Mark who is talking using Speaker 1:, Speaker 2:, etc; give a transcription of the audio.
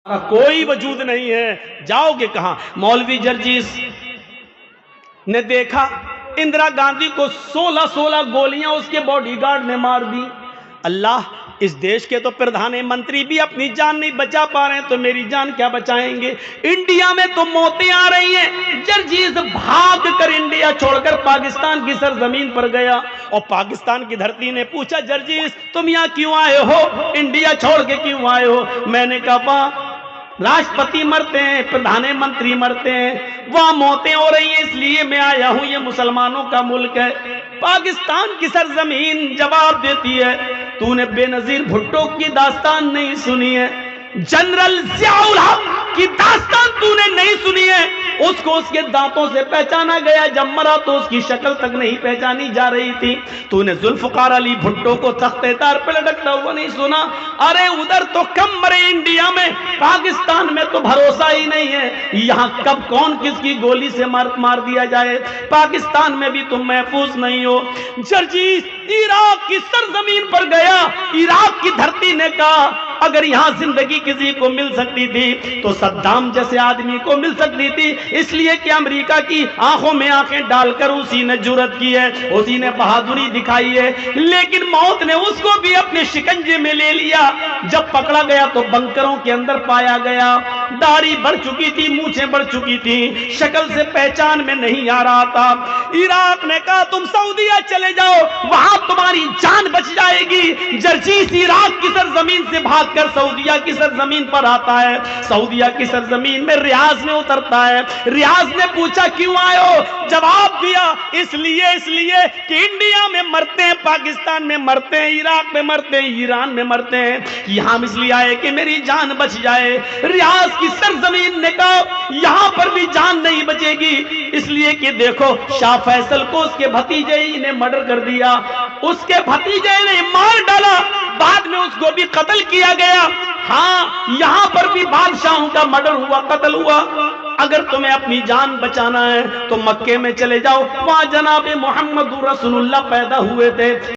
Speaker 1: کوئی وجود نہیں ہے، جاؤ گے کہاں؟ مولوی جرجیس نے دیکھا اندرا گاندھی کو 16 گولیاں اس کے باڈی گارڈ نے مار دی۔ اللہ، اس دیش کے تو پردھان منتری بھی اپنی جان نہیں بچا پا رہے ہیں تو میری جان کیا بچائیں گے؟ انڈیا میں تو موتیں آ رہی ہیں۔ جرجیس بھاگ کر انڈیا چھوڑ کر پاکستان کی سرزمین پر گیا اور پاکستان کی دھرتی نے پوچھا، جرجیس تم یہاں کیوں آئے ہو؟ انڈیا چھوڑ کے کیوں آئے ہو؟ میں نے کہا راشٹرپتی مرتے ہیں، پردھان منتری مرتے ہیں، وہاں موتیں ہو رہی ہیں، اس لیے میں آیا ہوں، یہ مسلمانوں کا ملک ہے۔ پاکستان کی سرزمین جواب دیتی ہے، تو نے بے نظیر بھٹو کی داستان نہیں سنی ہے، جنرل ضیاء الحق کی داستان تو نے نہیں سنی ہے۔ اس کو اس کے دانتوں سے پہچانا گیا، جب مرا تو اس کی شکل تک نہیں پہچانی جا رہی تھی۔ تو نے ذوالفقار علی بھٹو کو تختے تار پہ لٹکتا ہوا نہیں سنا؟ ارے ادھر تو کم مرے انڈیا میں، پاکستان میں تو بھروسہ ہی نہیں ہے، یہاں کب کون کس کی گولی سے مار دیا جائے، پاکستان میں بھی تم محفوظ نہیں ہو۔ جرجیس عراق کی سرزمین پر گیا، عراق کی دھرتی نے کہا اگر یہاں زندگی کسی کو مل سکتی تھی تو صدام جیسے آدمی کو مل سکتی تھی، اس لیے کہ امریکہ کی آنکھوں میں آنکھیں ڈال کر اسی نے جرأت کی ہے، اسی نے بہادری دکھائی ہے، لیکن موت نے اس کو بھی اپنے شکنجے میں لے لیا۔ جب پکڑا گیا تو بنکروں کے اندر پایا گیا، داڑھی بڑھ چکی تھی، مونچھیں بڑھ چکی تھی، شکل سے پہچان میں نہیں آ رہا تھا۔ عراق نے کہا تم سعودیہ چلے جاؤ، وہاں تمہاری جان بچ جائے گی۔ جرجیس عراق کی سرزمین سے بھاگ کر سعودیہ کی سرزمین پر آتا ہے، سعودیہ کی سرزمین میں ریاض میں اترتا ہے۔ ریاض نے پوچھا کیوں آئے ہو؟ جواب دیا اس لیے کہ انڈیا میں مرتے ہیں، پاکستان میں مرتے ہیں، عراق میں مرتے ہیں، ایران میں مرتے ہیں، یہاں اس لیے آئے کہ میری جان بچ جائے۔ ریاض کی سرزمین نے کہا یہاں پر بھی جان نہیں بچے گی، اس لیے کہ دیکھو شاہ فیصل کو اس کے بھتیجے ہی نے مرڈر کر دیا، اس کے بھتیجے نے مار ڈالا، بعد میں اس کو بھی قتل کیا گیا۔ ہاں یہاں پر بھی بادشاہوں کا مرڈر ہوا، قتل ہوا۔ اگر تمہیں اپنی جان بچانا ہے تو مکے میں چلے جاؤ، وہاں جناب محمد رسول اللہ پیدا ہوئے تھے۔